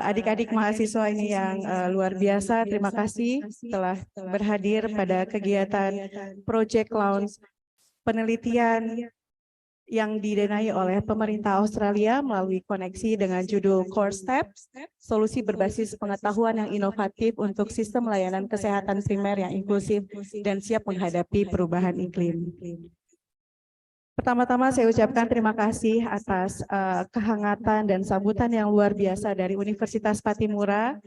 adik-adik mahasiswa ini yang luar biasa. Terima kasih telah berhadir pada kegiatan Project Launch penelitian yang didanai oleh pemerintah Australia melalui koneksi dengan judul Core Steps, solusi berbasis pengetahuan yang inovatif untuk sistem layanan kesehatan primer yang inklusif dan siap menghadapi perubahan iklim. Pertama-tama saya ucapkan terima kasih atas kehangatan dan sambutan yang luar biasa dari Universitas Patimura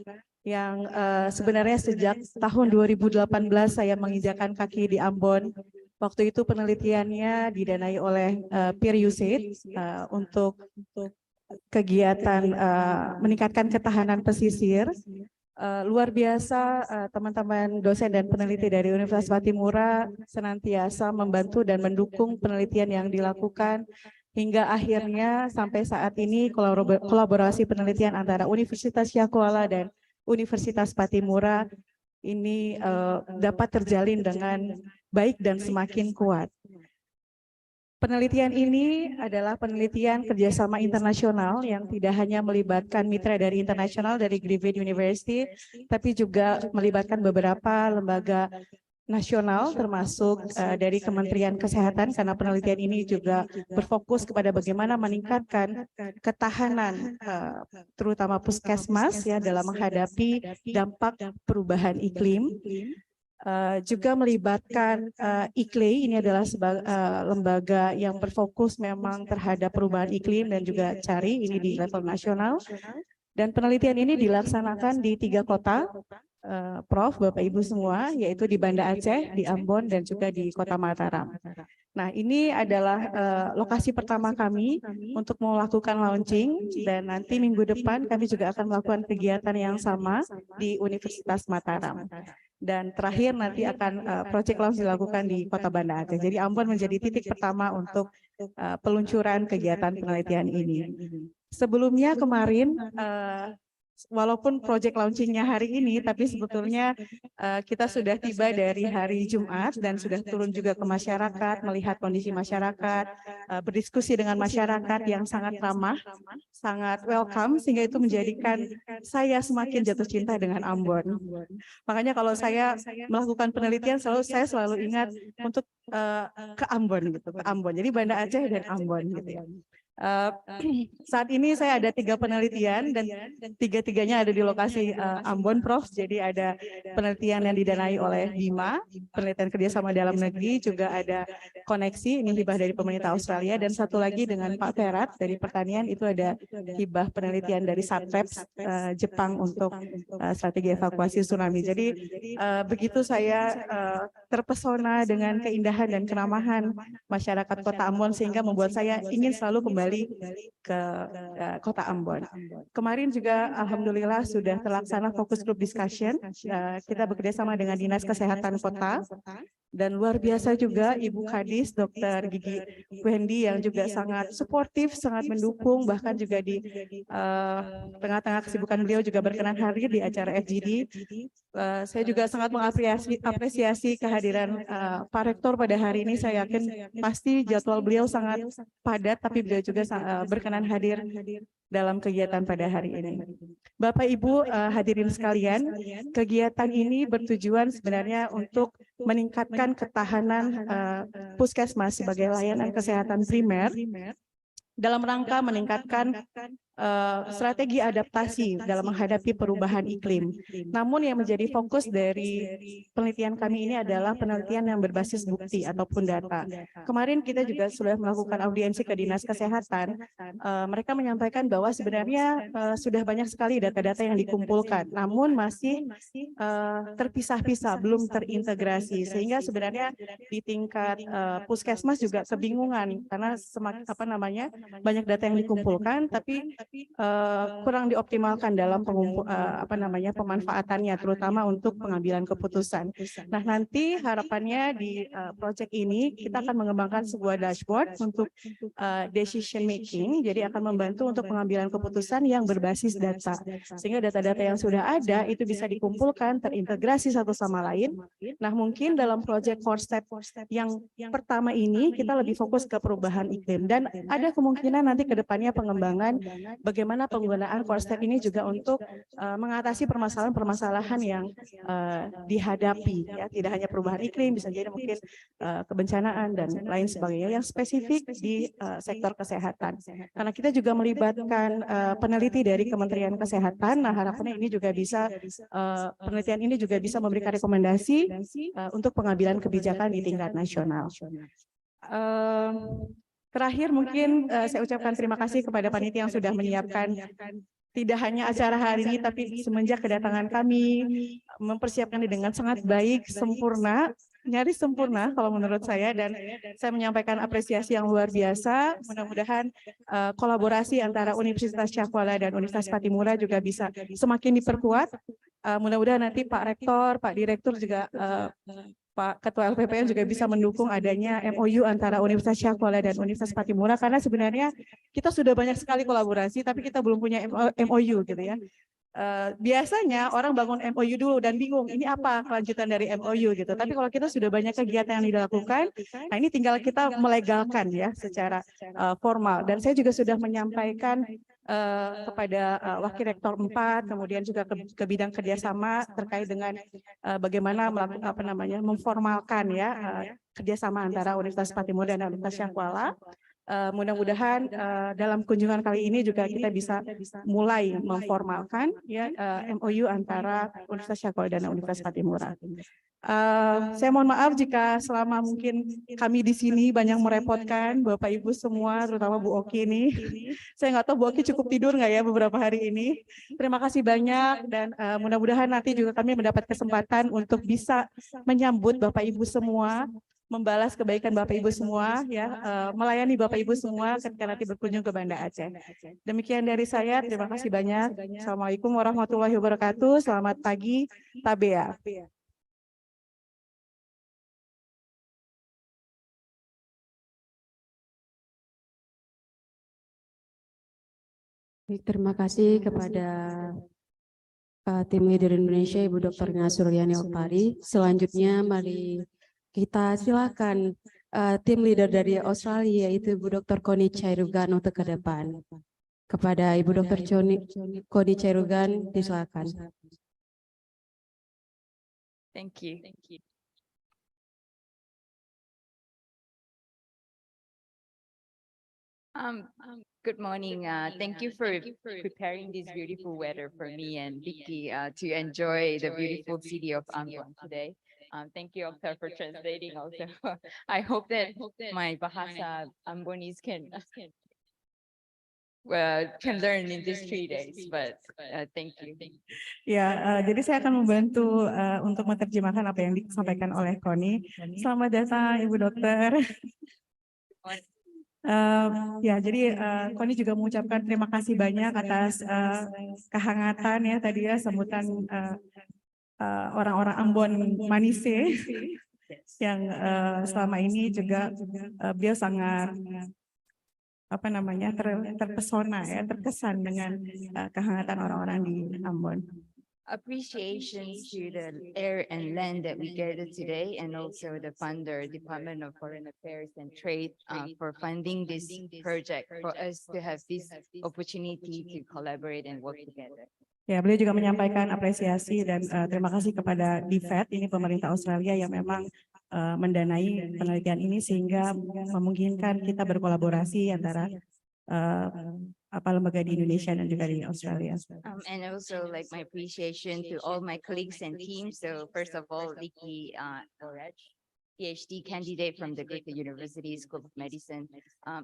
yang sebenarnya sejak tahun 2018 saya menginjakan kaki di Ambon. Waktu itu penelitiannya didanai oleh Peer Usage untuk kegiatan meningkatkan ketahanan pesisir. Luar biasa teman-teman dosen dan peneliti dari Universitas Patimura senantiasa membantu dan mendukung penelitian yang dilakukan hingga akhirnya sampai saat ini kolaborasi penelitian antara Universitas Syahkuala dan Universitas Patimura ini dapat terjalin dengan baik dan semakin kuat. Penelitian ini adalah penelitian kerjasama internasional yang tidak hanya melibatkan mitra dari internasional dari Griffith University, tapi juga melibatkan beberapa lembaga nasional termasuk dari Kementerian Kesehatan, karena penelitian ini juga berfokus kepada bagaimana meningkatkan ketahanan terutama puskesmas ya dalam menghadapi dampak perubahan iklim. Juga melibatkan ICLEI, ini adalah lembaga yang berfokus memang terhadap perubahan iklim dan juga CARI, ini di level nasional. Dan penelitian ini dilaksanakan di 3 kota, Prof, Bapak Ibu semua, yaitu di Banda Aceh, di Ambon, dan juga di Kota Mataram. Nah, ini adalah lokasi pertama kami untuk melakukan launching, dan nanti minggu depan kami juga akan melakukan kegiatan yang sama di Universitas Mataram. Dan terakhir nanti akan project launch dilakukan di Kota Banda Aceh. Jadi Ambon menjadi titik pertama untuk peluncuran kegiatan penelitian ini. Sebelumnya kemarin, walaupun project launchingnya hari ini, tapi sebetulnya kita sudah tiba dari hari Jumat dan sudah turun juga ke masyarakat, melihat kondisi masyarakat, berdiskusi dengan masyarakat yang sangat ramah, sangat welcome, sehingga itu menjadikan saya semakin jatuh cinta dengan Ambon. Makanya kalau saya melakukan penelitian, saya selalu ingat untuk ke Ambon gitu, ke Ambon. Jadi Banda Aceh dan Ambon gitu ya. Saat ini saya ada 3 penelitian dan tiga-tiganya ada di lokasi Ambon, Prof. Jadi ada penelitian yang didanai oleh BIMA, penelitian kerjasama dalam negeri, juga ada koneksi, ini hibah dari pemerintah Australia, dan satu lagi dengan Pak Ferat dari pertanian, itu ada hibah penelitian dari Satreps Jepang untuk strategi evakuasi tsunami. Jadi begitu saya terpesona dengan keindahan dan keramahan masyarakat Kota Ambon, sehingga membuat saya ingin selalu kembali ke Kota Ambon. Kemarin juga alhamdulillah sudah terlaksana focus group discussion. Kita bekerjasama dengan Dinas Kesehatan Kota, dan luar biasa juga Ibu Kadis Dr. Gigi Wendy yang juga sangat suportif, sangat mendukung, bahkan juga di tengah-tengah kesibukan beliau juga berkenan hadir di acara FGD. Saya juga sangat mengapresiasi kehadiran Pak Rektor pada hari ini. Saya yakin pasti jadwal beliau sangat padat, tapi beliau juga berkenan hadir dalam kegiatan pada hari ini. Bapak Ibu hadirin sekalian, kegiatan ini bertujuan sebenarnya untuk meningkatkan ketahanan puskesmas sebagai layanan kesehatan primer dalam rangka meningkatkan strategi adaptasi dalam menghadapi perubahan iklim. Namun yang menjadi fokus dari penelitian kami ini adalah penelitian yang berbasis bukti ataupun data. Kemarin kita juga sudah melakukan audiensi ke Dinas Kesehatan. Mereka menyampaikan bahwa sebenarnya sudah banyak sekali data-data yang dikumpulkan, namun masih terpisah-pisah, belum terintegrasi, sehingga sebenarnya di tingkat puskesmas juga kebingungan karena banyak data yang dikumpulkan, tapi kurang dioptimalkan dalam pemanfaatannya, terutama untuk pengambilan keputusan. Nah, nanti harapannya di project ini kita akan mengembangkan sebuah dashboard untuk decision making, jadi akan membantu untuk pengambilan keputusan yang berbasis data, sehingga data-data yang sudah ada itu bisa dikumpulkan, terintegrasi satu sama lain. Nah, mungkin dalam project Core Step yang pertama ini kita lebih fokus ke perubahan iklim, dan ada kemungkinan nanti ke depannya pengembangan bagaimana penggunaan core step ini juga untuk mengatasi permasalahan-permasalahan yang dihadapi, ya, tidak hanya perubahan iklim, bisa jadi mungkin kebencanaan dan lain sebagainya yang spesifik di sektor kesehatan. Karena kita juga melibatkan peneliti dari Kementerian Kesehatan, nah harapannya ini juga bisa penelitian ini juga bisa memberikan rekomendasi untuk pengambilan kebijakan di tingkat nasional. Terakhir mungkin saya ucapkan terima kasih kepada panitia yang sudah menyiapkan tidak hanya acara hari ini, tapi semenjak kedatangan kami mempersiapkan dengan sangat baik, sempurna, nyaris sempurna kalau menurut saya, dan saya menyampaikan apresiasi yang luar biasa. Mudah-mudahan kolaborasi antara Universitas Cakrawala dan Universitas Pattimura juga bisa semakin diperkuat. Mudah-mudahan nanti Pak Rektor, Pak Direktur juga Pak Ketua LPPN juga bisa mendukung adanya MOU antara Universitas Cakrawala dan Universitas Pattimura, karena sebenarnya kita sudah banyak sekali kolaborasi, tapi kita belum punya MOU gitu ya. Biasanya orang bangun MOU dulu dan bingung ini apa kelanjutan dari MOU gitu. Tapi kalau kita sudah banyak kegiatan yang dilakukan, nah ini tinggal kita melegalkan ya secara formal. Dan saya juga sudah menyampaikan kepada Wakil Rektor 4, kemudian juga ke bidang kerjasama terkait dengan bagaimana melakukan memformalkan ya kerjasama antara Universitas Pattimura dan Universitas Cakrawala. Mudah-mudahan dalam kunjungan kali ini juga kita bisa mulai memformalkan ya MOU antara Universitas Cakrawala dan Universitas Pattimura. Saya mohon maaf jika selama mungkin kami di sini banyak merepotkan Bapak Ibu semua, terutama Bu Oki ini. Saya nggak tahu Bu Oki cukup tidur nggak ya beberapa hari ini. Terima kasih banyak, dan mudah-mudahan nanti juga kami mendapat kesempatan untuk bisa menyambut Bapak Ibu semua, membalas kebaikan Bapak Ibu semua, ya, melayani Bapak Ibu semua ketika nanti berkunjung ke Banda Aceh. Demikian dari saya, terima kasih banyak. Assalamualaikum warahmatullahi wabarakatuh. Selamat pagi, Tabea. Baik, terima kasih kepada tim leader Indonesia, Ibu Dr. Ina Suryani Oktari. Selanjutnya, mari kita silakan tim leader dari Australia, yaitu Ibu Dr. Connie Chairugan untuk ke depan. Kepada Ibu Dr. Connie Chairugan, disilakan. Thank you. Good morning. Thank you for preparing this beautiful weather for me and Vicky to enjoy the beautiful city of Ambon today. Thank you, Octar, for translating also. I hope that my Bahasa Ambonese can learn in these 3 days, but thank you. Ya, jadi saya akan membantu untuk menerjemahkan apa yang disampaikan oleh Connie. Selamat datang, Ibu Dokter. Ya, jadi Connie juga mengucapkan terima kasih banyak atas kehangatan ya tadi ya, sambutan orang-orang Ambon Manise yang selama ini juga beliau sangat terpesona ya, terkesan dengan kehangatan orang-orang di Ambon. Appreciations to the air and land that we gathered today, and also the funder, Department of Foreign Affairs and Trade, for funding this project, for us to have this opportunity to collaborate and work together. Ya, beliau juga menyampaikan apresiasi dan terima kasih kepada DFAT, ini pemerintah Australia yang memang mendanai penelitian ini sehingga memungkinkan kita berkolaborasi antara lembaga di Indonesia dan juga di Australia. And also like my appreciation to all my colleagues and teams. So first of all, Vicky Oraj, PhD candidate from the Griffith University School of Medicine,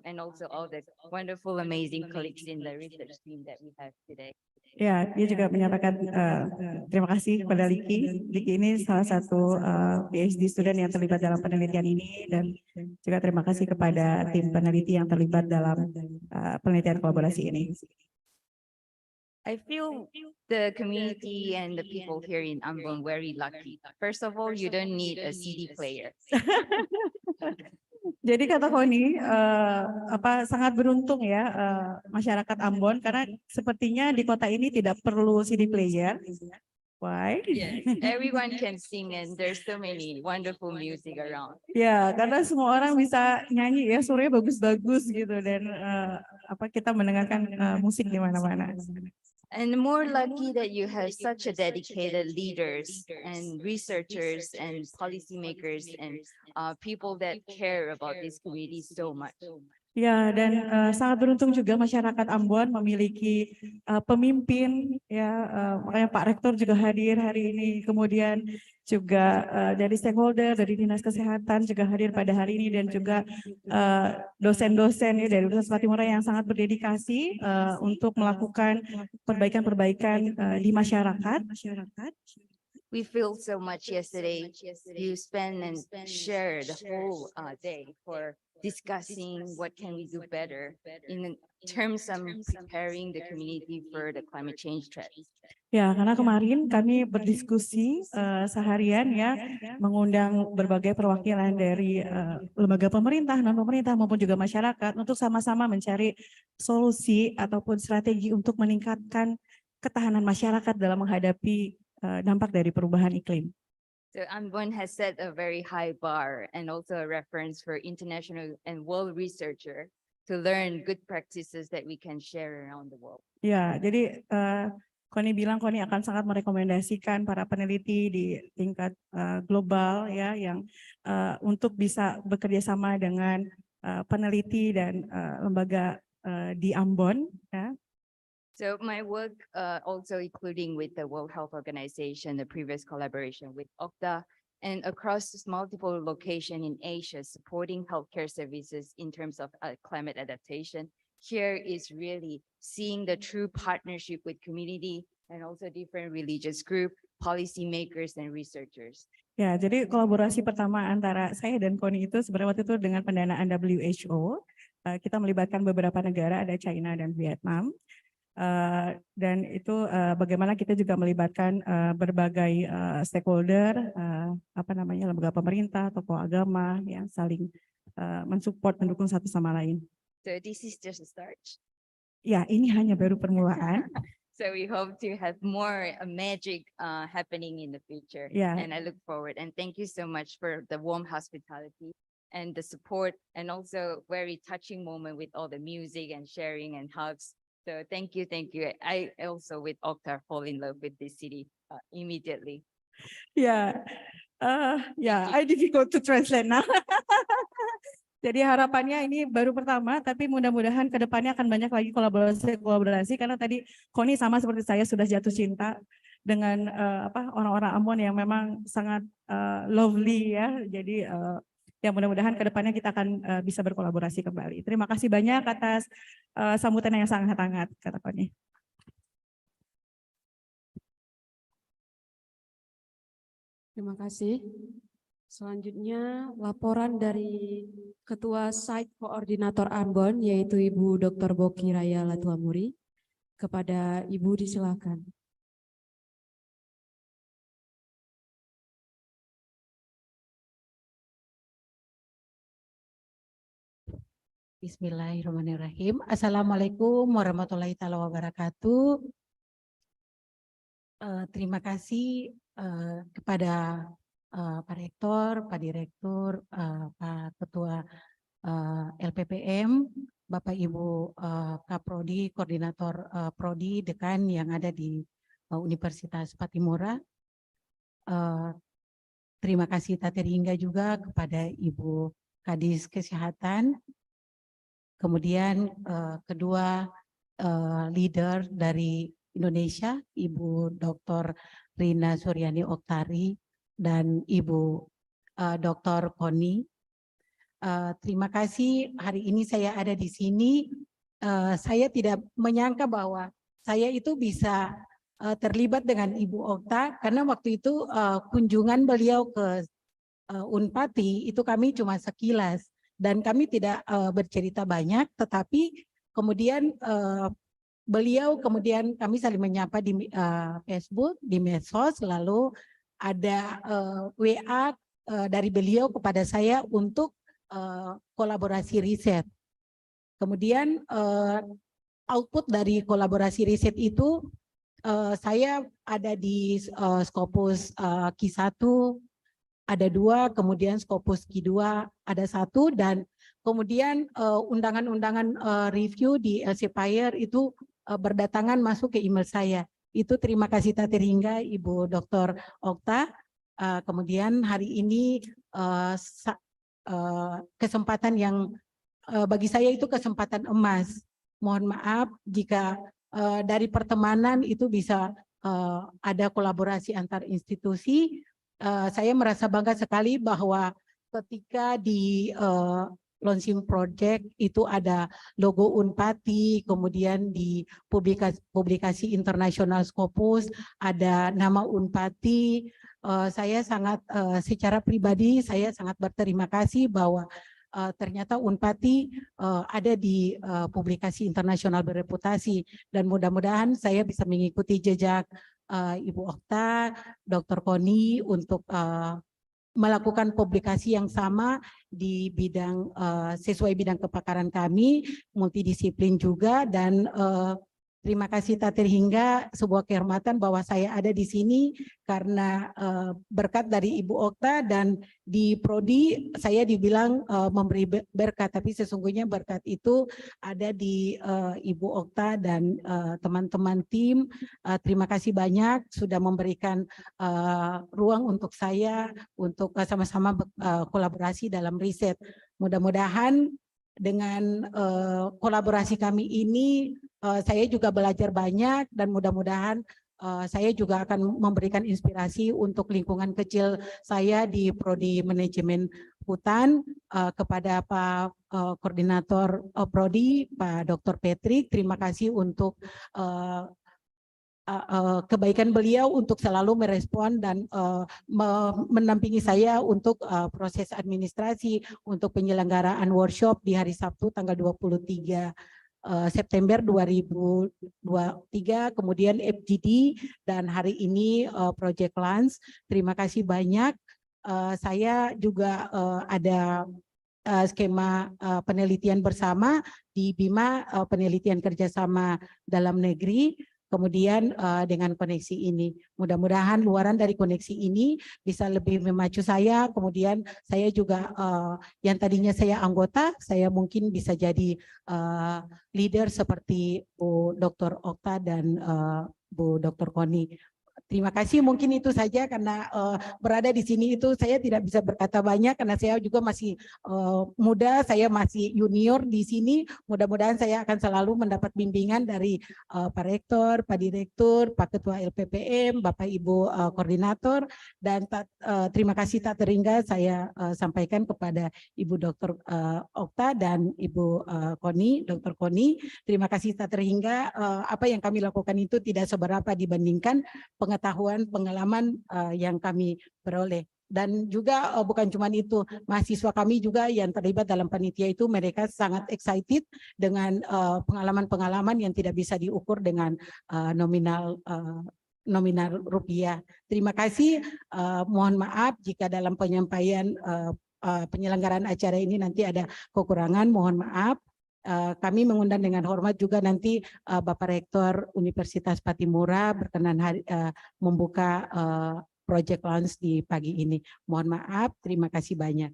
and also all the wonderful, amazing colleagues in the research team that we have today. Ya, dia juga menyampaikan terima kasih kepada Liki. Liki ini salah satu PhD student yang terlibat dalam penelitian ini, dan juga terima kasih kepada tim peneliti yang terlibat dalam penelitian kolaborasi ini. I feel the community and the people here in Ambon very lucky. First of all, you don't need a CD player. Jadi kata Connie, sangat beruntung ya masyarakat Ambon, karena sepertinya di kota ini tidak perlu CD player, Why? Yes, everyone can sing and there's so many wonderful music around. Ya, karena semua orang bisa nyanyi ya, suaranya bagus-bagus gitu dan kita mendengarkan musik di mana-mana. And more lucky that you have such a dedicated leaders and researchers and policymakers and people that care about this community so much. Ya, dan sangat beruntung juga masyarakat Ambon memiliki pemimpin ya, makanya Pak Rektor juga hadir hari ini, kemudian juga dari stakeholder, dari Dinas Kesehatan juga hadir pada hari ini, dan juga dosen-dosen ya dari Universitas Patimura yang sangat berdedikasi untuk melakukan perbaikan-perbaikan di masyarakat. We feel so much yesterday. You spend and share the whole day for discussing what can we do better in terms of preparing the community for the climate change threat. Ya, karena kemarin kami berdiskusi seharian ya, mengundang berbagai perwakilan dari lembaga pemerintah, non-pemerintah maupun juga masyarakat untuk sama-sama mencari solusi ataupun strategi untuk meningkatkan ketahanan masyarakat dalam menghadapi dampak dari perubahan iklim. So Ambon has set a very high bar and also a reference for international and world researcher to learn good practices that we can share around the world. Ya, jadi Koni bilang Koni akan sangat merekomendasikan para peneliti di tingkat global ya, yang untuk bisa bekerja sama dengan peneliti dan lembaga di Ambon ya. So my work also including with the World Health Organization, the previous collaboration with OCTA, and across multiple locations in Asia, supporting healthcare services in terms of climate adaptation. Here is really seeing the true partnership with community and also different religious group, policymakers, and researchers. Ya, jadi kolaborasi pertama antara saya dan Koni itu sebenarnya waktu itu dengan pendanaan WHO. Kita melibatkan beberapa negara, ada China dan Vietnam. Dan itu bagaimana kita juga melibatkan berbagai stakeholder, lembaga pemerintah, tokoh agama yang saling mensupport, mendukung satu sama lain. So this is just a start. Ya, ini hanya baru permulaan. So we hope to have more magic happening in the future. Yeah. And I look forward. And thank you so much for the warm hospitality and the support, and also very touching moment with all the music and sharing and hugs. So thank you, thank you. I also with OCTA fall in love with this city immediately. Yeah, I difficult to translate now. Jadi harapannya ini baru pertama, tapi mudah-mudahan ke depannya akan banyak lagi kolaborasi karena tadi Koni sama seperti saya sudah jatuh cinta dengan orang-orang Ambon yang memang sangat lovely ya. Jadi ya mudah-mudahan ke depannya kita akan bisa berkolaborasi kembali. Terima kasih banyak atas sambutan yang sangat hangat, kata Koni. Terima kasih. Selanjutnya laporan dari Ketua Site Koordinator Ambon, yaitu Ibu Dr. Boki Raya Latuamuri. Kepada Ibu disilakan. Bismillahirrahmanirrahim. Assalamualaikum warahmatullahi wabarakatuh. Terima kasih kepada Pak Rektor, Pak Direktur, Pak Ketua LPPM, Bapak Ibu Kaprodi, Koordinator Prodi, Dekan yang ada di Universitas Patimura. Terima kasih Tateringga juga kepada Ibu Kadis Kesehatan. Kemudian kedua leader dari Indonesia, Ibu Dr. Rina Suryani Oktari dan Ibu Dr. Koni. Terima kasih hari ini saya ada di sini. Saya tidak menyangka bahwa saya itu bisa terlibat dengan Ibu Okta karena waktu itu kunjungan beliau ke Unpati itu kami cuma sekilas. Dan kami tidak bercerita banyak, tetapi kemudian beliau kemudian kami saling menyapa di Facebook, di medsos, lalu ada WA dari beliau kepada saya untuk kolaborasi riset. Kemudian output dari kolaborasi riset itu saya ada di Scopus Q1 ada 2, kemudian Scopus Q2 ada 1, dan kemudian undangan-undangan review di Elsevier itu berdatangan masuk ke email saya. Itu terima kasih tak terhingga Ibu Dr. Okta. Kemudian hari ini kesempatan yang bagi saya itu kesempatan emas. Mohon maaf jika dari pertemanan itu bisa ada kolaborasi antar institusi. Saya merasa bangga sekali bahwa ketika di launching project itu ada logo Unpati, kemudian di publikasi internasional Scopus ada nama Unpati. Saya sangat secara pribadi saya sangat berterima kasih bahwa ternyata Unpati ada di publikasi internasional bereputasi, dan mudah-mudahan saya bisa mengikuti jejak Ibu Okta, Dr. Koni untuk melakukan publikasi yang sama di bidang sesuai bidang kepakaran kami, multidisiplin juga, dan terima kasih tak terhingga sebuah kehormatan bahwa saya ada di sini karena berkat dari Ibu Okta, dan di Prodi saya dibilang memberi berkat, tapi sesungguhnya berkat itu ada di Ibu Okta dan teman-teman tim. Terima kasih banyak sudah memberikan ruang untuk saya untuk sama-sama kolaborasi dalam riset. Mudah-mudahan dengan kolaborasi kami ini saya juga belajar banyak, dan mudah-mudahan saya juga akan memberikan inspirasi untuk lingkungan kecil saya di Prodi Manajemen Hutan kepada Pak Koordinator Prodi, Pak Dr. Patrick. Terima kasih untuk kebaikan beliau untuk selalu merespon dan mendampingi saya untuk proses administrasi untuk penyelenggaraan workshop di hari Sabtu tanggal 23 September 2023, kemudian FGD, dan hari ini Project Lance. Terima kasih banyak. Saya juga ada skema penelitian bersama di BIMA, penelitian kerjasama dalam negeri. Kemudian dengan koneksi ini, mudah-mudahan luaran dari koneksi ini bisa lebih memacu saya. Kemudian saya juga yang tadinya saya anggota, saya mungkin bisa jadi leader seperti Bu Dr. Okta dan Bu Dr. Koni. Terima kasih, mungkin itu saja karena berada di sini itu saya tidak bisa berkata banyak karena saya juga masih muda, saya masih junior di sini. Mudah-mudahan saya akan selalu mendapat bimbingan dari Pak Rektor, Pak Direktur, Pak Ketua LPPM, Bapak Ibu Koordinator, dan terima kasih tak terhingga saya sampaikan kepada Ibu Dr. Okta dan Ibu Koni, Dr. Koni. Terima kasih tak terhingga apa yang kami lakukan itu tidak seberapa dibandingkan pengetahuan, pengalaman yang kami peroleh. Dan juga bukan cuma itu, mahasiswa kami juga yang terlibat dalam panitia itu mereka sangat excited dengan pengalaman-pengalaman yang tidak bisa diukur dengan nominal rupiah. Terima kasih. Mohon maaf jika dalam penyampaian penyelenggaraan acara ini nanti ada kekurangan, mohon maaf. Kami mengundang dengan hormat juga nanti Bapak Rektor Universitas Patimura berkenan membuka project launch di pagi ini. Mohon maaf, terima kasih banyak.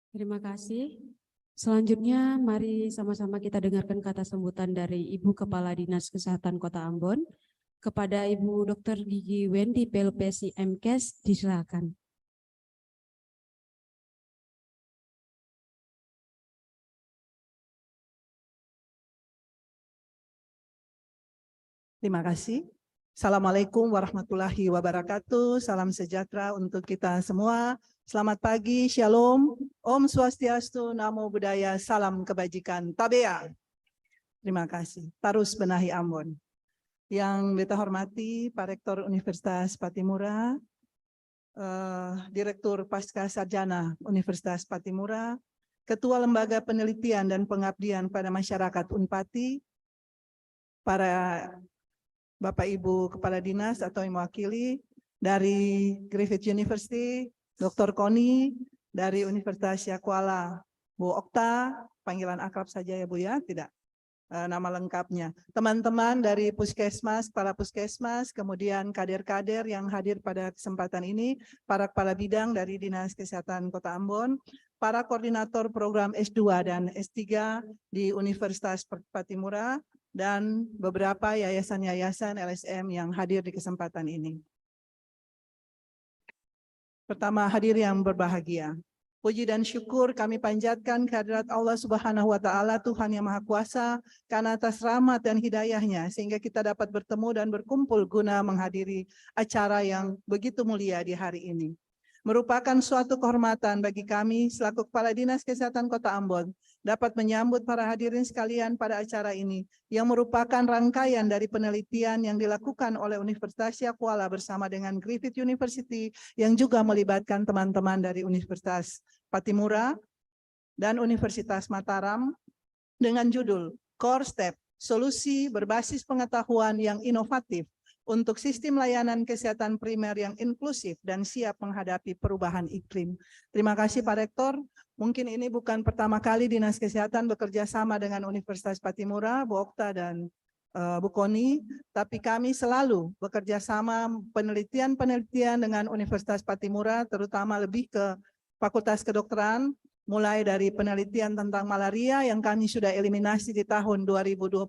Terima kasih. Selanjutnya mari sama-sama kita dengarkan kata sambutan dari Ibu Kepala Dinas Kesehatan Kota Ambon kepada Ibu Dr. Gigi Wendy PLPSI MKes, disilakan. Terima kasih. Assalamualaikum warahmatullahi wabarakatuh. Salam sejahtera untuk kita semua. Selamat pagi, Shalom, Om Swastiastu, Namo Buddhaya, Salam Kebajikan, Tabea. Terima kasih. Tarus Benahi Ambon. Yang beta hormati Pak Rektor Universitas Patimura, Direktur Pasca Sarjana Universitas Patimura, Ketua Lembaga Penelitian dan Pengabdian pada Masyarakat Unpati, para Bapak Ibu Kepala Dinas atau yang mewakili dari Griffith University, Dr. Koni, dari Universitas Yakuala, Bu Okta, panggilan akrab saja ya Bu ya, tidak nama lengkapnya. Teman-teman dari Puskesmas, para Puskesmas, kemudian kader-kader yang hadir pada kesempatan ini, para kepala bidang dari Dinas Kesehatan Kota Ambon, para koordinator program S2 dan S3 di Universitas Patimura, dan beberapa yayasan-yayasan LSM yang hadir di kesempatan ini. Pertama, hadir yang berbahagia. Puji dan syukur kami panjatkan kehadirat Allah Subhanahu wa Ta'ala, Tuhan yang Maha Kuasa, karena atas rahmat dan hidayahnya, sehingga kita dapat bertemu dan berkumpul guna menghadiri acara yang begitu mulia di hari ini. Merupakan suatu kehormatan bagi kami selaku Kepala Dinas Kesehatan Kota Ambon dapat menyambut para hadirin sekalian pada acara ini yang merupakan rangkaian dari penelitian yang dilakukan oleh Universitas Kuala bersama dengan Griffith University yang juga melibatkan teman-teman dari Universitas Patimura dan Universitas Mataram dengan judul Core Step, Solusi Berbasis Pengetahuan yang Inovatif untuk sistem layanan kesehatan primer yang inklusif dan siap menghadapi perubahan iklim. Terima kasih Pak Rektor. Mungkin ini bukan pertama kali Dinas Kesehatan bekerja sama dengan Universitas Patimura, Bu Okta dan Bu Koni, tapi kami selalu bekerja sama penelitian-penelitian dengan Universitas Patimura, terutama lebih ke Fakultas Kedokteran, mulai dari penelitian tentang malaria yang kami sudah eliminasi di tahun 2022,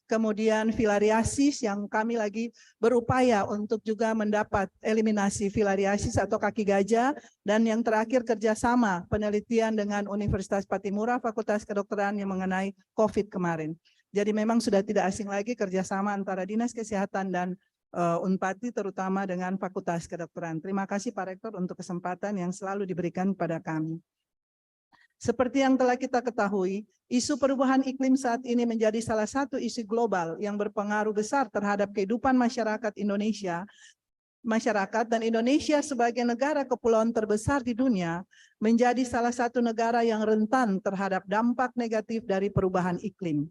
kemudian filariasis yang kami lagi berupaya untuk juga mendapat eliminasi filariasis atau kaki gajah, dan yang terakhir kerjasama penelitian dengan Universitas Patimura, Fakultas Kedokteran yang mengenai COVID kemarin. Jadi memang sudah tidak asing lagi kerjasama antara Dinas Kesehatan dan Unpati, terutama dengan Fakultas Kedokteran. Terima kasih Pak Rektor untuk kesempatan yang selalu diberikan kepada kami. Seperti yang telah kita ketahui, isu perubahan iklim saat ini menjadi salah satu isu global yang berpengaruh besar terhadap kehidupan masyarakat Indonesia. Masyarakat dan Indonesia sebagai negara kepulauan terbesar di dunia menjadi salah satu negara yang rentan terhadap dampak negatif dari perubahan iklim.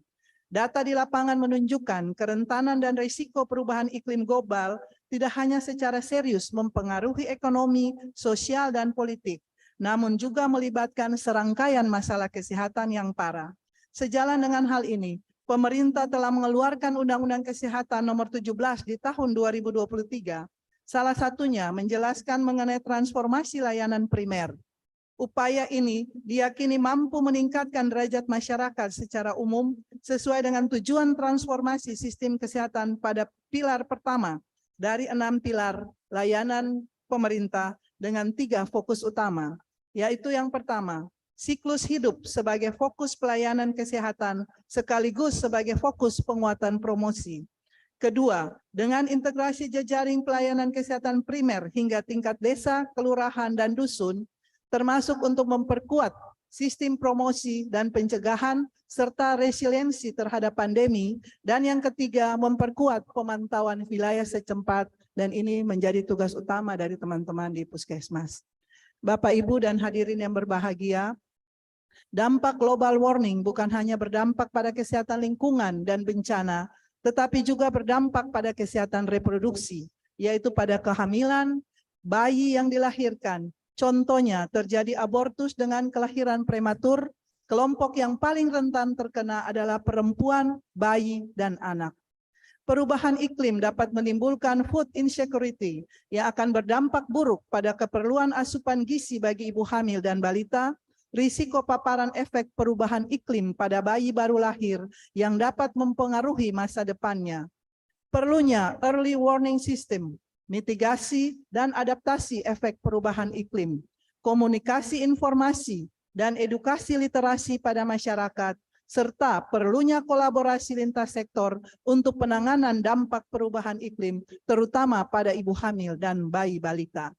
Data di lapangan menunjukkan kerentanan dan risiko perubahan iklim global tidak hanya secara serius mempengaruhi ekonomi, sosial, dan politik, namun juga melibatkan serangkaian masalah kesehatan yang parah. Sejalan dengan hal ini, pemerintah telah mengeluarkan Undang-Undang Kesehatan Nomor 17 di tahun 2023. Salah satunya menjelaskan mengenai transformasi layanan primer. Upaya ini diyakini mampu meningkatkan derajat masyarakat secara umum sesuai dengan tujuan transformasi sistem kesehatan pada pilar pertama dari 6 pilar layanan pemerintah dengan 3 fokus utama, yaitu yang pertama, siklus hidup sebagai fokus pelayanan kesehatan sekaligus sebagai fokus penguatan promosi. Kedua, dengan integrasi jejaring pelayanan kesehatan primer hingga tingkat desa, kelurahan, dan dusun, termasuk untuk memperkuat sistem promosi dan pencegahan serta resiliensi terhadap pandemi, dan yang ketiga, memperkuat pemantauan wilayah setempat, dan ini menjadi tugas utama dari teman-teman di Puskesmas. Bapak, Ibu, dan hadirin yang berbahagia, dampak global warming bukan hanya berdampak pada kesehatan lingkungan dan bencana, tetapi juga berdampak pada kesehatan reproduksi, yaitu pada kehamilan, bayi yang dilahirkan. Contohnya terjadi abortus dengan kelahiran prematur, kelompok yang paling rentan terkena adalah perempuan, bayi, dan anak. Perubahan iklim dapat menimbulkan food insecurity yang akan berdampak buruk pada keperluan asupan gizi bagi ibu hamil dan balita, risiko paparan efek perubahan iklim pada bayi baru lahir yang dapat mempengaruhi masa depannya. Perlunya early warning system, mitigasi dan adaptasi efek perubahan iklim, komunikasi informasi dan edukasi literasi pada masyarakat, serta perlunya kolaborasi lintas sektor untuk penanganan dampak perubahan iklim, terutama pada ibu hamil dan bayi balita.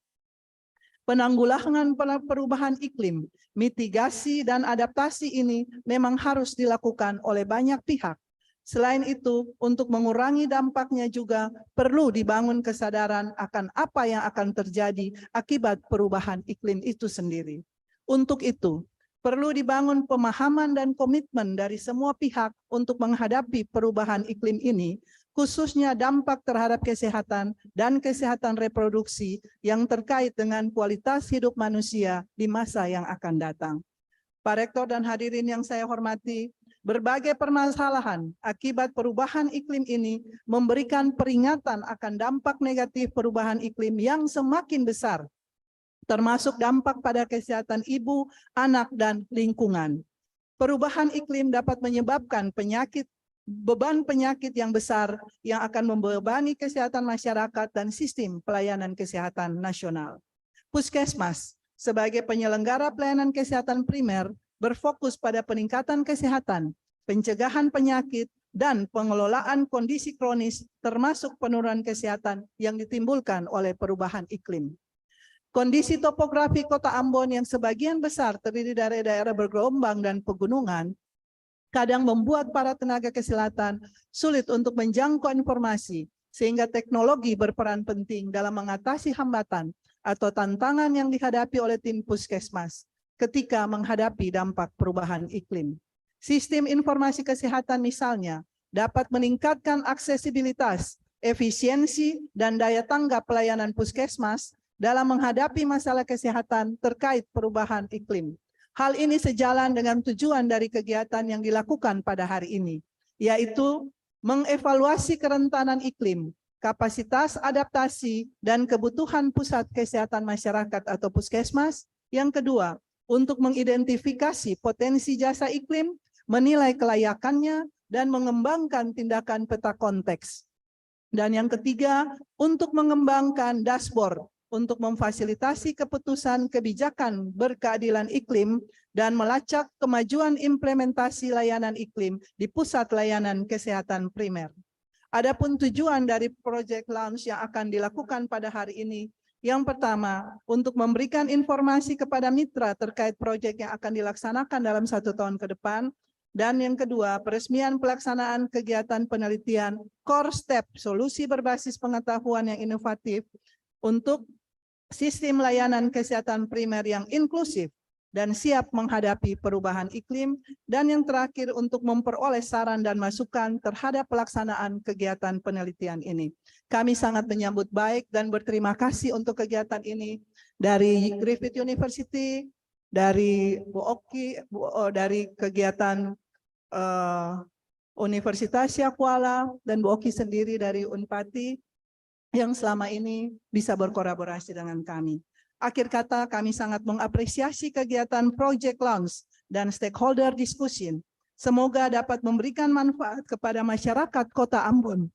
Penanggulangan perubahan iklim, mitigasi dan adaptasi ini memang harus dilakukan oleh banyak pihak. Selain itu, untuk mengurangi dampaknya juga perlu dibangun kesadaran akan apa yang akan terjadi akibat perubahan iklim itu sendiri. Untuk itu, perlu dibangun pemahaman dan komitmen dari semua pihak untuk menghadapi perubahan iklim ini, khususnya dampak terhadap kesehatan dan kesehatan reproduksi yang terkait dengan kualitas hidup manusia di masa yang akan datang. Pak Rektor dan hadirin yang saya hormati, berbagai permasalahan akibat perubahan iklim ini memberikan peringatan akan dampak negatif perubahan iklim yang semakin besar, termasuk dampak pada kesehatan ibu, anak, dan lingkungan. Perubahan iklim dapat menyebabkan beban penyakit yang besar yang akan membebani kesehatan masyarakat dan sistem pelayanan kesehatan nasional. Puskesmas sebagai penyelenggara pelayanan kesehatan primer berfokus pada peningkatan kesehatan, pencegahan penyakit, dan pengelolaan kondisi kronis termasuk penurunan kesehatan yang ditimbulkan oleh perubahan iklim. Kondisi topografi Kota Ambon yang sebagian besar terdiri dari daerah bergelombang dan pegunungan kadang membuat para tenaga kesehatan sulit untuk menjangkau informasi, sehingga teknologi berperan penting dalam mengatasi hambatan atau tantangan yang dihadapi oleh tim puskesmas ketika menghadapi dampak perubahan iklim. Sistem informasi kesehatan misalnya dapat meningkatkan aksesibilitas, efisiensi, dan daya tanggap pelayanan puskesmas dalam menghadapi masalah kesehatan terkait perubahan iklim. Hal ini sejalan dengan tujuan dari kegiatan yang dilakukan pada hari ini, yaitu mengevaluasi kerentanan iklim, kapasitas adaptasi, dan kebutuhan pusat kesehatan masyarakat atau puskesmas. Yang kedua, untuk mengidentifikasi potensi jasa iklim, menilai kelayakannya, dan mengembangkan tindakan peta konteks. Dan yang ketiga, untuk mengembangkan dashboard untuk memfasilitasi keputusan kebijakan berkeadilan iklim dan melacak kemajuan implementasi layanan iklim di pusat layanan kesehatan primer. Adapun tujuan dari Project Launch yang akan dilakukan pada hari ini, yang pertama, untuk memberikan informasi kepada mitra terkait proyek yang akan dilaksanakan dalam 1 tahun ke depan, dan yang kedua, peresmian pelaksanaan kegiatan penelitian Core Step Solusi Berbasis Pengetahuan yang Inovatif untuk sistem layanan kesehatan primer yang inklusif dan siap menghadapi perubahan iklim, dan yang terakhir untuk memperoleh saran dan masukan terhadap pelaksanaan kegiatan penelitian ini. Kami sangat menyambut baik dan berterima kasih untuk kegiatan ini dari Griffith University, dari Bu Oki, dari kegiatan Universitas Kuala, dan Bu Oki sendiri dari Unpati yang selama ini bisa berkolaborasi dengan kami. Akhir kata, kami sangat mengapresiasi kegiatan Project Launch dan stakeholder discussion. Semoga dapat memberikan manfaat kepada masyarakat Kota Ambon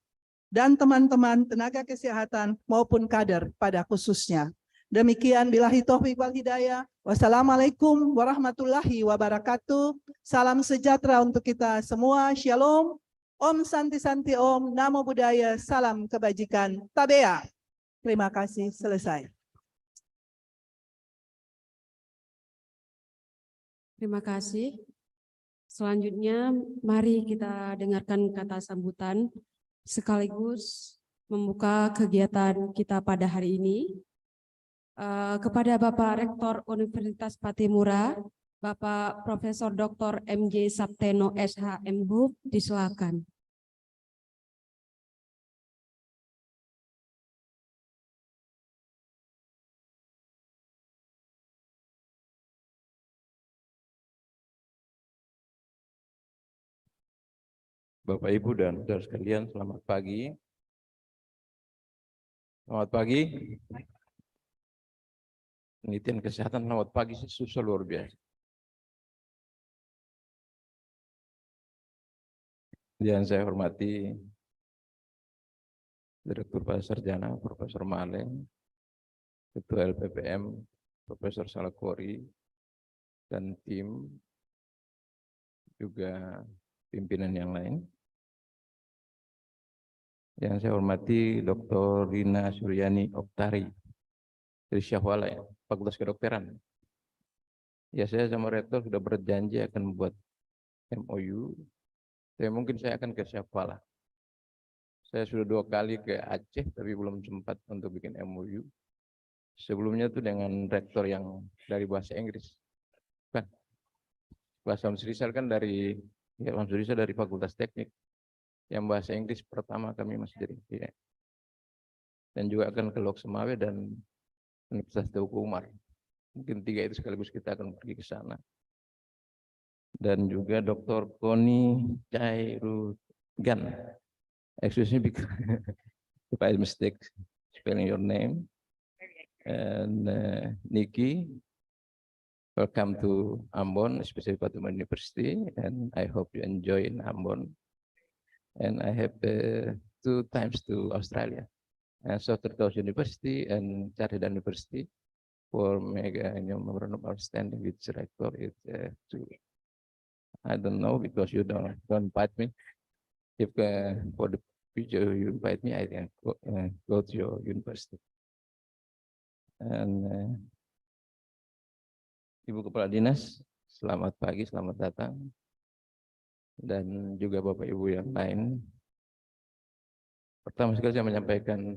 dan teman-teman tenaga kesehatan maupun kader pada khususnya. Demikian, billahi taufiq wal hidayah. Wassalamualaikum warahmatullahi wabarakatuh. Salam sejahtera untuk kita semua. Shalom. Om Santi Santi Om. Namo Buddhaya. Salam kebajikan. Tabea. Terima kasih. Selesai. Terima kasih. Selanjutnya, mari kita dengarkan kata sambutan sekaligus membuka kegiatan kita pada hari ini. Kepada Bapak Rektor Universitas Patimura, Bapak Profesor Dr. MJ Sapteno SH MHub, disilakan. Bapak, Ibu, dan saudara sekalian, selamat pagi. Selamat pagi. Penelitian kesehatan selamat pagi susah luar biasa. Yang saya hormati Direktur Sarjana Profesor Maleng, Ketua LPPM Profesor Salakori, dan tim, juga pimpinan yang lain. Yang saya hormati Dr. Rina Suryani Oktari dari Syahwala, ya, Fakultas Kedokteran. Ya, saya sama Rektor sudah berjanji akan membuat MOU. Mungkin saya akan ke Syahwala. Saya sudah 2 kali ke Aceh, tapi belum sempat untuk bikin MOU. Sebelumnya itu dengan Rektor yang dari bahasa Inggris. Kan? Bahasa Rizal kan dari, ya, Rizal dari Fakultas Teknik. Yang bahasa Inggris pertama kami masih jadi, ya. Dan juga akan ke Lok Semawe dan Universitas Teuku Umar. Mungkin 3 itu sekaligus kita akan pergi ke sana. dan juga Dr. Koni Chairugan. Excuse me because if I mistake spelling your name. And Nikki, welcome to Ambon, especially Pathumwan University, and I hope you enjoy in Ambon. And I have 2 times to Australia, and Southern Coast University and Carleton University for mega memorandum of understanding with rector. I don't know because you don't invite me. If for the future you invite me, I can go to your university. And Ibu Kepala Dinas, selamat pagi, selamat datang. Dan juga Bapak Ibu yang lain. Pertama sekali saya menyampaikan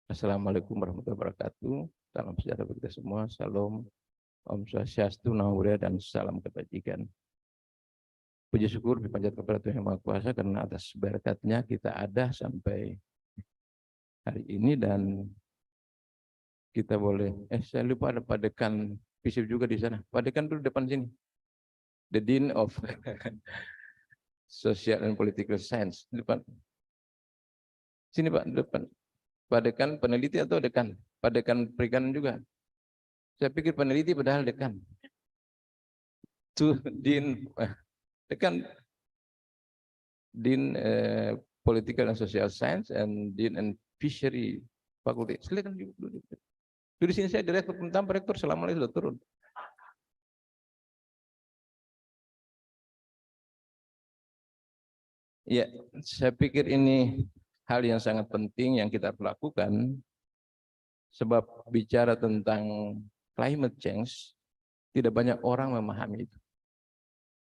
Assalamualaikum warahmatullahi wabarakatuh. Salam sejahtera bagi kita semua. Salam, Om Swastiastu, Namo Buddhaya, dan salam kebajikan. Puji syukur dipanjat kepada Tuhan Yang Maha Kuasa karena atas berkatnya kita ada sampai hari ini, dan kita boleh, saya lupa ada Pak Dekan FISIP juga di sana. Pak Dekan dulu depan sini. The Dean of Social and Political Science. Depan. Sini Pak, depan. Pak Dekan peneliti atau dekan? Pak Dekan perikanan juga. Saya pikir peneliti padahal dekan. Dean, dekan, Dean Political and Social Science and Dean and Fishery Faculty. Silakan dulu. Di sini saya direktur pertama, rektor selama ini sudah turun. Ya, saya pikir ini hal yang sangat penting yang kita lakukan, sebab bicara tentang climate change, tidak banyak orang memahami itu.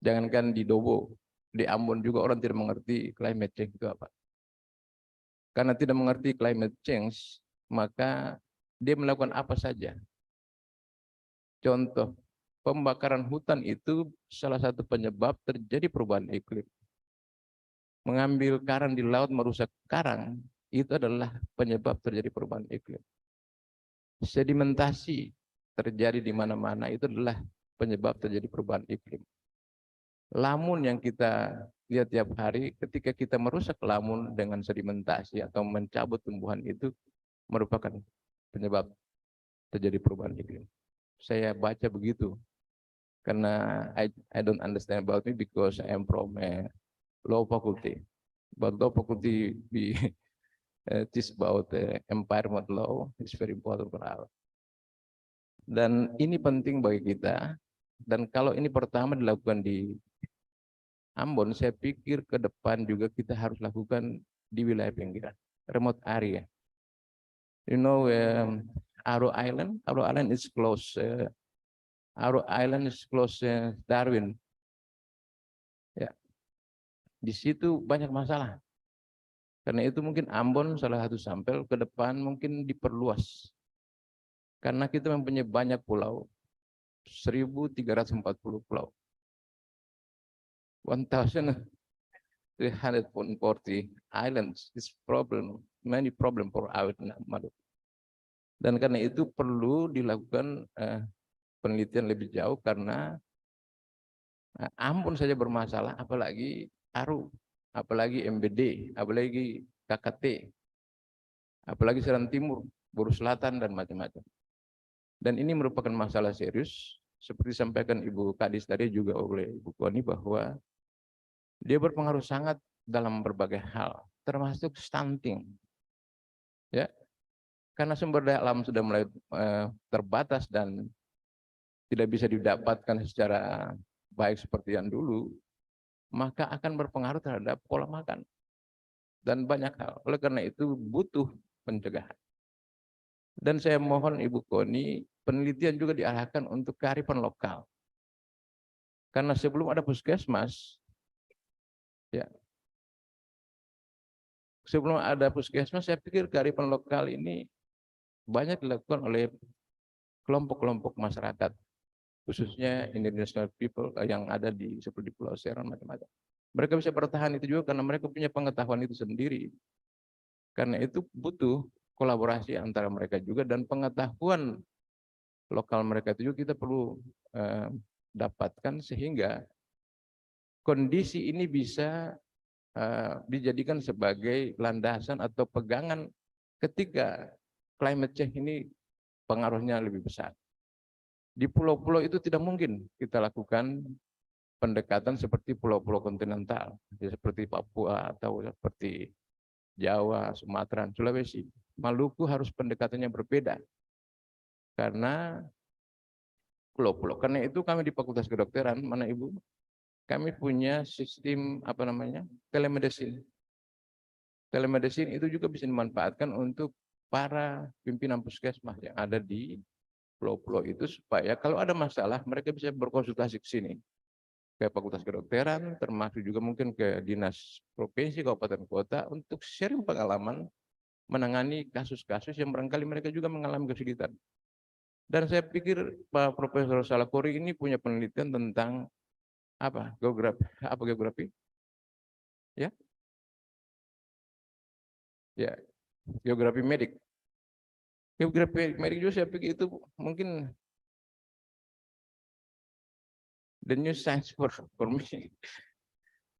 Jangankan di Dobo, di Ambon juga orang tidak mengerti climate change itu apa. Karena tidak mengerti climate change, maka dia melakukan apa saja. Contoh, pembakaran hutan itu salah satu penyebab terjadi perubahan iklim. Mengambil karang di laut merusak karang, itu adalah penyebab terjadi perubahan iklim. Sedimentasi terjadi di mana-mana, itu adalah penyebab terjadi perubahan iklim. Lamun yang kita lihat tiap hari, ketika kita merusak lamun dengan sedimentasi atau mencabut tumbuhan, itu merupakan penyebab terjadi perubahan iklim. Saya baca begitu karena I don't understand about it because I am from a law faculty. But law faculty we teach about environment law. It's very important for us. Dan ini penting bagi kita. Dan kalau ini pertama dilakukan di Ambon, saya pikir ke depan juga kita harus lakukan di wilayah pinggiran, remote area. You know, Aro Island is close. Aro Island is close Darwin. Ya, di situ banyak masalah. Karena itu mungkin Ambon salah satu sampel, ke depan mungkin diperluas. Karena kita mempunyai banyak pulau, 1.340 pulau. 1,340 islands is many problem for our Maluku. Dan karena itu perlu dilakukan penelitian lebih jauh, karena Ambon saja bermasalah, apalagi Aru, apalagi MBD, apalagi KKT, apalagi Seram Timur, Buru Selatan, dan macam-macam. Dan ini merupakan masalah serius, seperti disampaikan Ibu Kadis tadi juga oleh Ibu Koni, bahwa dia berpengaruh sangat dalam berbagai hal, termasuk stunting. Ya, karena sumber daya alam sudah mulai terbatas dan tidak bisa didapatkan secara baik seperti yang dulu, maka akan berpengaruh terhadap pola makan dan banyak hal. Oleh karena itu butuh pencegahan. Dan saya mohon Ibu Koni, penelitian juga diarahkan untuk kearifan lokal. Karena sebelum ada puskesmas, ya, sebelum ada puskesmas, saya pikir kearifan lokal ini banyak dilakukan oleh kelompok-kelompok masyarakat, khususnya international people yang ada di seperti Pulau Seram, macam-macam. Mereka bisa bertahan itu juga karena mereka punya pengetahuan itu sendiri. Karena itu butuh kolaborasi antara mereka juga, dan pengetahuan lokal mereka itu juga kita perlu dapatkan, sehingga kondisi ini bisa dijadikan sebagai landasan atau pegangan ketika climate change ini pengaruhnya lebih besar. Di pulau-pulau itu tidak mungkin kita lakukan pendekatan seperti pulau-pulau kontinental, seperti Papua atau seperti Jawa, Sumatera, Sulawesi. Maluku harus pendekatannya berbeda. Karena pulau-pulau. Karena itu kami di Fakultas Kedokteran, mana Ibu? Kami punya sistem telemedicine. Telemedicine itu juga bisa dimanfaatkan untuk para pimpinan puskesmas yang ada di pulau-pulau itu supaya kalau ada masalah mereka bisa berkonsultasi ke sini. Ke Fakultas Kedokteran, termasuk juga mungkin ke Dinas Provinsi, Kabupaten Kota untuk sharing pengalaman menangani kasus-kasus yang barangkali mereka juga mengalami kesulitan. Dan saya pikir Pak Profesor Salakori ini punya penelitian tentang geografi? Ya? Ya, geografi medik. Geografi medik juga saya pikir itu mungkin the new science for me.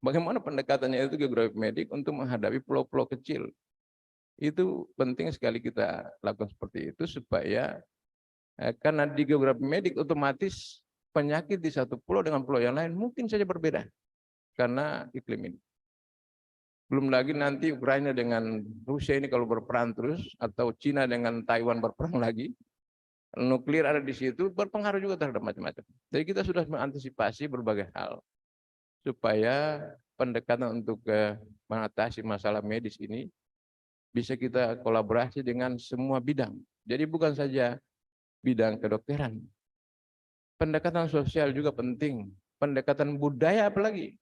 Bagaimana pendekatannya itu geografi medik untuk menghadapi pulau-pulau kecil. Itu penting sekali kita lakukan seperti itu supaya karena di geografi medik otomatis penyakit di satu pulau dengan pulau yang lain mungkin saja berbeda karena iklim ini. Belum lagi nanti Ukraina dengan Rusia ini kalau berperang terus atau Cina dengan Taiwan berperang lagi, nuklir ada di situ berpengaruh juga terhadap macam-macam. Jadi kita sudah mengantisipasi berbagai hal supaya pendekatan untuk mengatasi masalah medis ini bisa kita kolaborasi dengan semua bidang. Jadi bukan saja bidang kedokteran. Pendekatan sosial juga penting. Pendekatan budaya apalagi.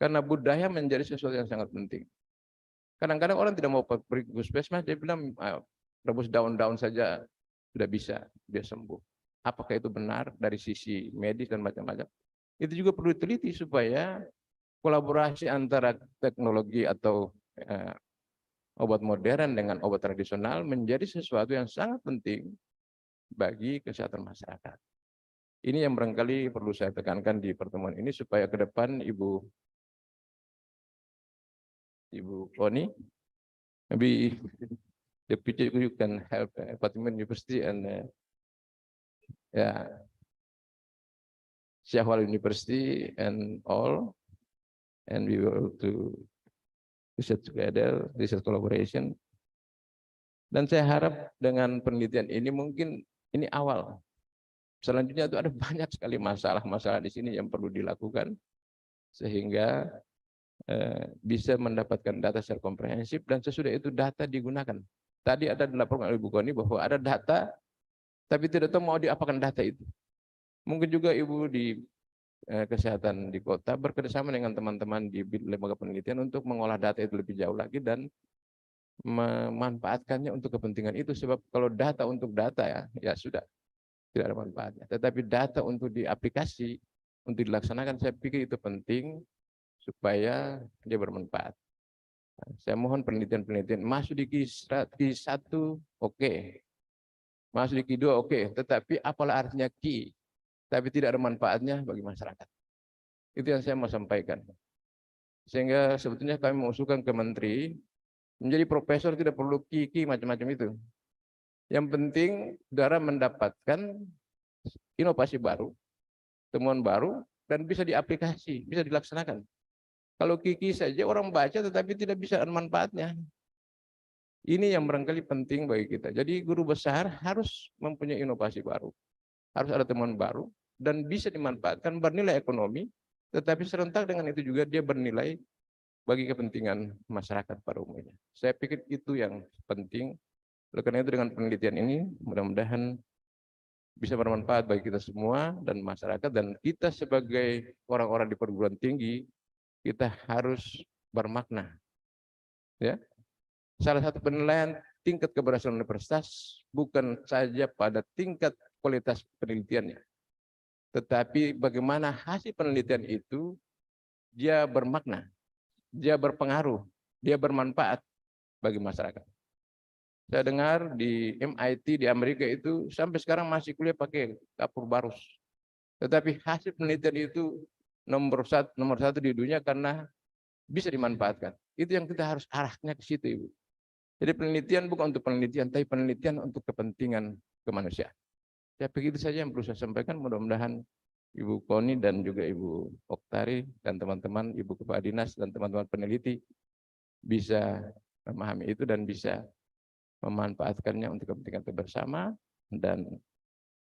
Karena budaya menjadi sesuatu yang sangat penting. Kadang-kadang orang tidak mau pergi ke puskesmas, dia bilang rebus daun-daun saja sudah bisa, dia sembuh. Apakah itu benar dari sisi medis dan macam-macam? Itu juga perlu diteliti supaya kolaborasi antara teknologi atau obat modern dengan obat tradisional menjadi sesuatu yang sangat penting bagi kesehatan masyarakat. Ini yang barangkali perlu saya tekankan di pertemuan ini supaya ke depan Ibu Koni, maybe the future you can help Fatimah University and Syahwal University and all, and we will to research together, research collaboration. Dan saya harap dengan penelitian ini mungkin ini awal. Selanjutnya itu ada banyak sekali masalah-masalah di sini yang perlu dilakukan sehingga bisa mendapatkan data secara komprehensif dan sesudah itu data digunakan. Tadi ada dilaporkan oleh Ibu Koni bahwa ada data tapi tidak tahu mau diapakan data itu. Mungkin juga Ibu di kesehatan di kota bekerjasama dengan teman-teman di lembaga penelitian untuk mengolah data itu lebih jauh lagi dan memanfaatkannya untuk kepentingan itu, sebab kalau data untuk data ya sudah tidak ada manfaatnya, tetapi data untuk diaplikasi untuk dilaksanakan saya pikir itu penting supaya dia bermanfaat. Saya mohon penelitian-penelitian masuk di Q1 oke. Masuk di Q2 oke, tetapi apalah artinya Q tapi tidak ada manfaatnya bagi masyarakat. Itu yang saya mau sampaikan. Sehingga sebetulnya kami mengusulkan ke menteri menjadi profesor tidak perlu Q macam-macam itu. Yang penting saudara mendapatkan inovasi baru, temuan baru dan bisa diaplikasi, bisa dilaksanakan. Kalau Q saja orang baca tetapi tidak bisa ada manfaatnya. Ini yang barangkali penting bagi kita. Jadi guru besar harus mempunyai inovasi baru. Harus ada temuan baru dan bisa dimanfaatkan bernilai ekonomi, tetapi serentak dengan itu juga dia bernilai bagi kepentingan masyarakat pada umumnya. Saya pikir itu yang penting. Oleh karena itu dengan penelitian ini mudah-mudahan bisa bermanfaat bagi kita semua dan masyarakat, dan kita sebagai orang-orang di perguruan tinggi kita harus bermakna. Ya. Salah satu penilaian tingkat keberhasilan universitas bukan saja pada tingkat kualitas penelitiannya, tetapi bagaimana hasil penelitian itu dia bermakna, dia berpengaruh, dia bermanfaat bagi masyarakat. Saya dengar di MIT di Amerika itu sampai sekarang masih kuliah pakai dapur barus. Tetapi hasil penelitian itu nomor satu di dunia karena bisa dimanfaatkan. Itu yang kita harus arahnya ke situ, Ibu. Jadi penelitian bukan untuk penelitian, tapi penelitian untuk kepentingan kemanusiaan. Ya begitu saja yang perlu saya sampaikan. Mudah-mudahan Ibu Koni dan juga Ibu Oktari dan teman-teman, Ibu Kepala Dinas dan teman-teman peneliti bisa memahami itu dan bisa memanfaatkannya untuk kepentingan kita bersama, dan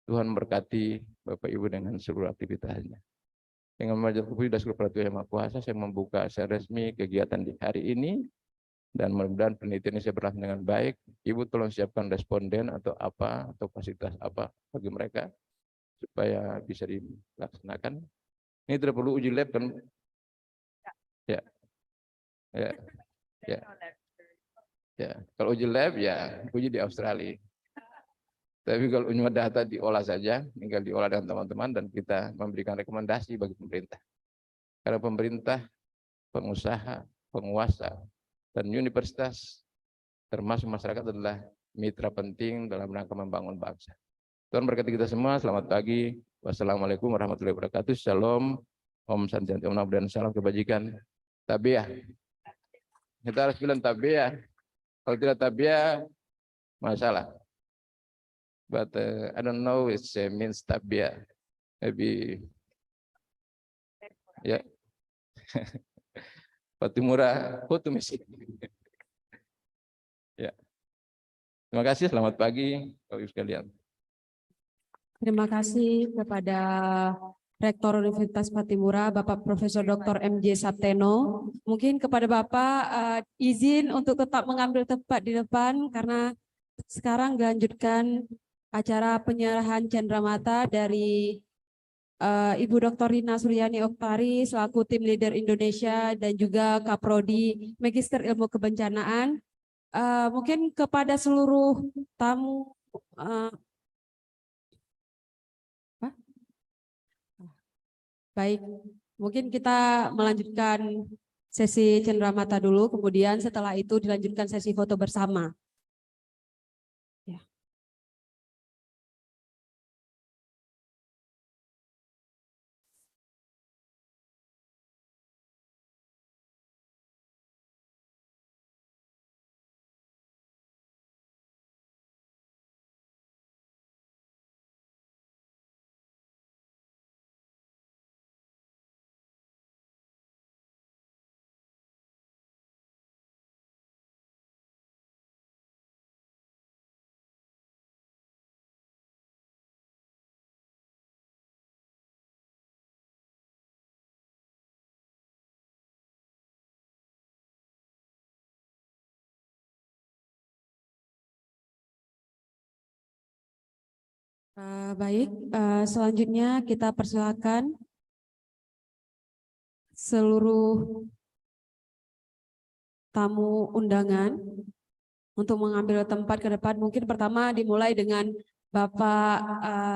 Tuhan memberkati Bapak Ibu dengan seluruh aktivitasnya. Dengan memanjat kepuji dan seluruh peraturan Yang Maha Kuasa, saya membuka secara resmi kegiatan di hari ini, dan mudah-mudahan penelitian ini saya berlangsung dengan baik. Ibu tolong siapkan responden atau apa, atau fasilitas apa bagi mereka supaya bisa dilaksanakan. Ini tidak perlu uji lab kan? Ya, ya, ya, ya. Kalau uji lab ya uji di Australia. Tapi kalau uji data diolah saja, tinggal diolah dengan teman-teman dan kita memberikan rekomendasi bagi pemerintah. Karena pemerintah, pengusaha, penguasa, dan universitas termasuk masyarakat adalah mitra penting dalam rangka membangun bangsa. Tuhan berkati kita semua. Selamat pagi. Wassalamualaikum warahmatullahi wabarakatuh. Shalom. Om Santi Om Namo dan salam kebajikan. Tabiah. Kita harus bilang tabiah. Kalau tidak tabiah, masalah. But I don't know it means tabiah. Maybe ya. Patimura, foto misi. Ya. Terima kasih. Selamat pagi, Bapak Ibu sekalian. Terima kasih kepada Rektor Universitas Patimura, Bapak Profesor Dr. M.J. Sapteno. Mungkin kepada Bapak izin untuk tetap mengambil tempat di depan karena sekarang dilanjutkan acara penyerahan cenderamata dari Ibu Dr. Rina Suryani Oktari selaku tim leader Indonesia dan juga Kaprodi Magister Ilmu Kebencanaan. Mungkin kepada seluruh tamu baik, mungkin kita melanjutkan sesi cenderamata dulu, kemudian setelah itu dilanjutkan sesi foto bersama. Ya. Baik, selanjutnya kita persilakan seluruh tamu undangan untuk mengambil tempat ke depan. Mungkin pertama dimulai dengan Bapak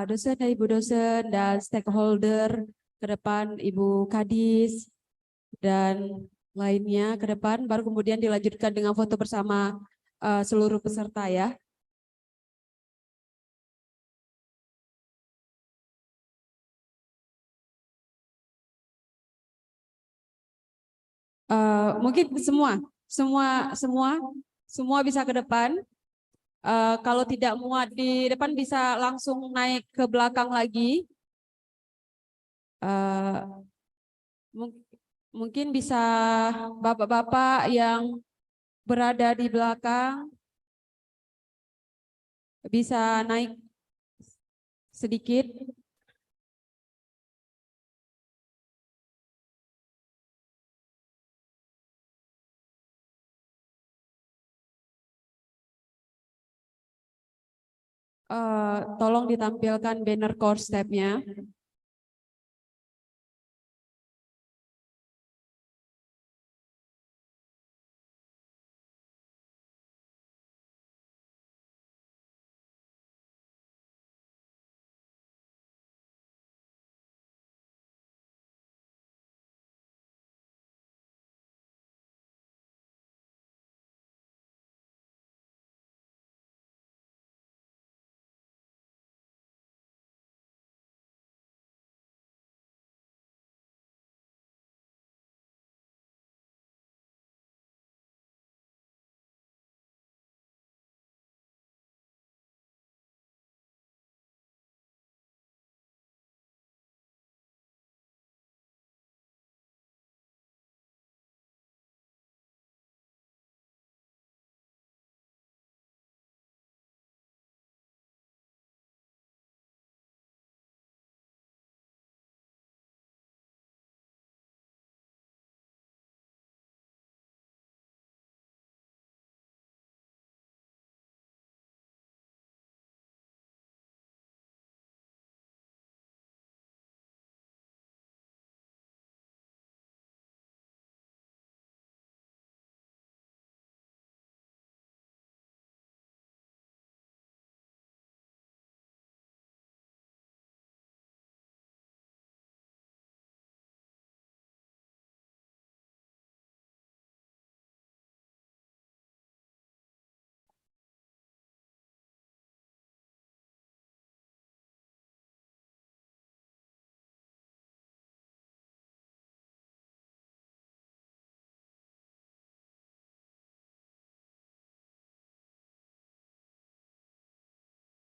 dosen dan Ibu dosen dan stakeholder ke depan, Ibu Kadis dan lainnya ke depan, baru kemudian dilanjutkan dengan foto bersama seluruh peserta ya. Mungkin semua bisa ke depan. Kalau tidak muat di depan bisa langsung naik ke belakang lagi. Mungkin bisa bapak-bapak yang berada di belakang bisa naik sedikit. Tolong ditampilkan banner core step-nya.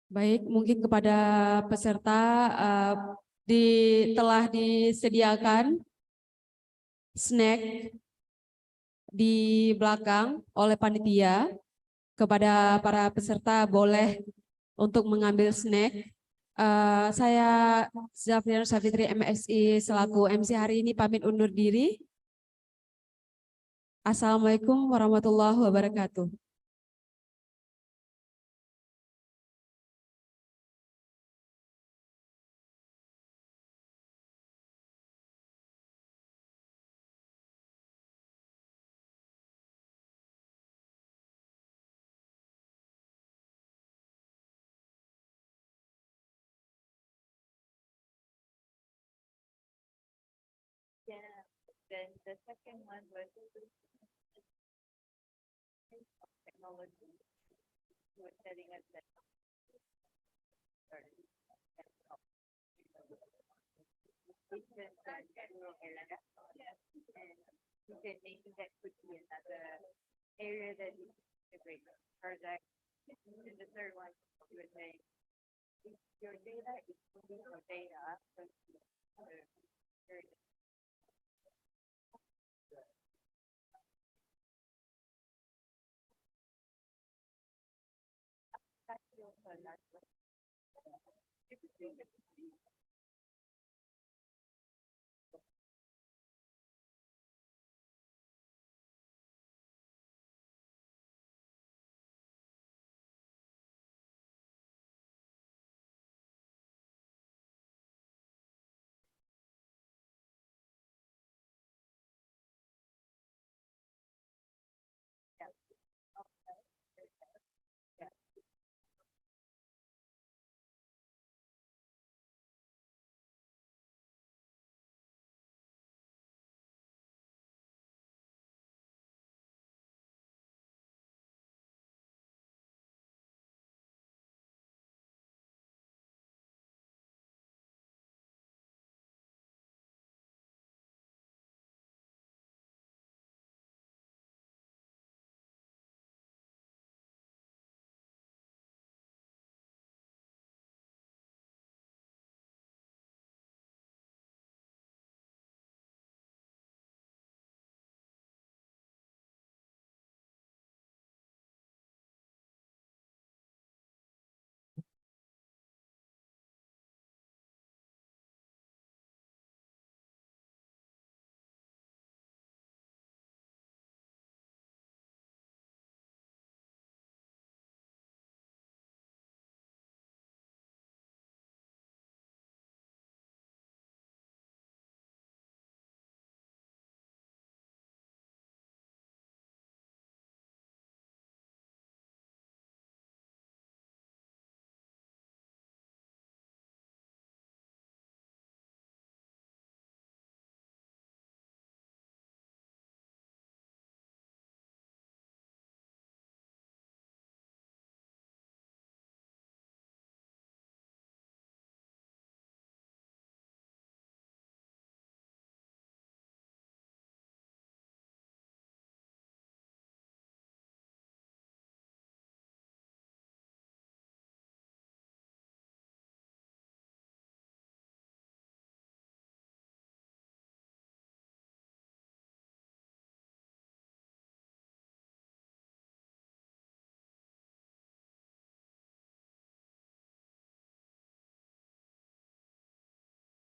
Baik, mungkin kepada peserta telah disediakan snack di belakang oleh panitia. Kepada para peserta boleh untuk mengambil snack. Saya Zafir Safitri MSI selaku MC hari ini pamit undur diri. Assalamualaikum warahmatullahi wabarakatuh. Yeah, then the second one was technology. Was telling us that distance and rural area. And he said maybe that could be another area that is a great project. And the third one, he was saying, if your data is only your data, so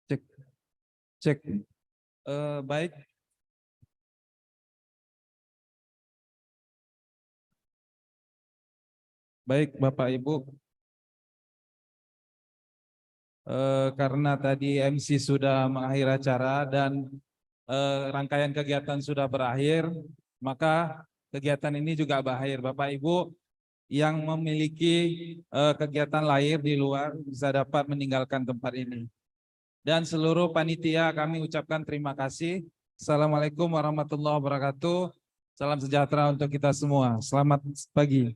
Cek, cek. Baik. Baik, Bapak Ibu. Karena tadi MC sudah mengakhiri acara dan rangkaian kegiatan sudah berakhir, maka kegiatan ini juga berakhir. Bapak Ibu yang memiliki kegiatan lain di luar bisa dapat meninggalkan tempat ini. Dan seluruh panitia kami ucapkan terima kasih. Assalamualaikum warahmatullahi wabarakatuh. Salam sejahtera untuk kita semua. Selamat pagi.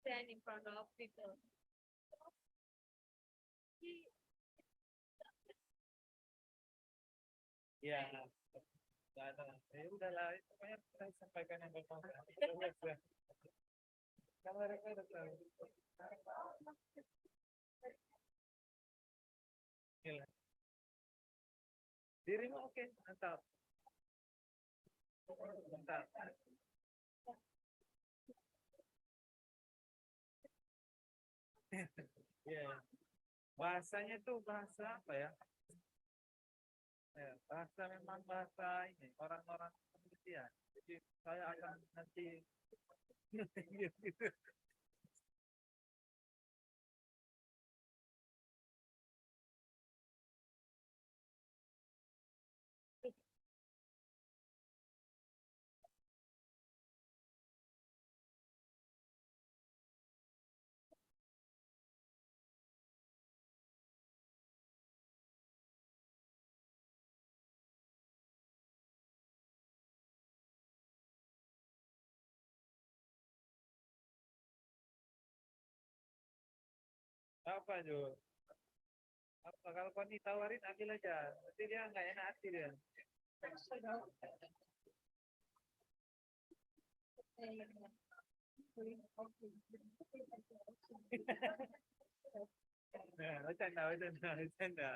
stand in front of people. Ya, nggak ada. Ya udahlah, itu pokoknya kita sampaikan yang bermanfaat. Kalau mereka udah tahu. Gila. Dirimu oke, mantap. Mantap. Iya. Bahasanya tuh bahasa apa ya? Ya, bahasa memang bahasa ini orang-orang penelitian. Jadi saya akan nanti gitu. Apa Jo? Apa kalau kau ditawarin ambil aja. Nanti dia nggak enak hati dia. Nah, bercanda, bercanda, bercanda.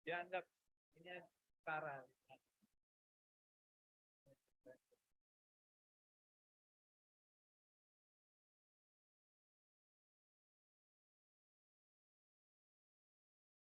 Dianggap ini saran.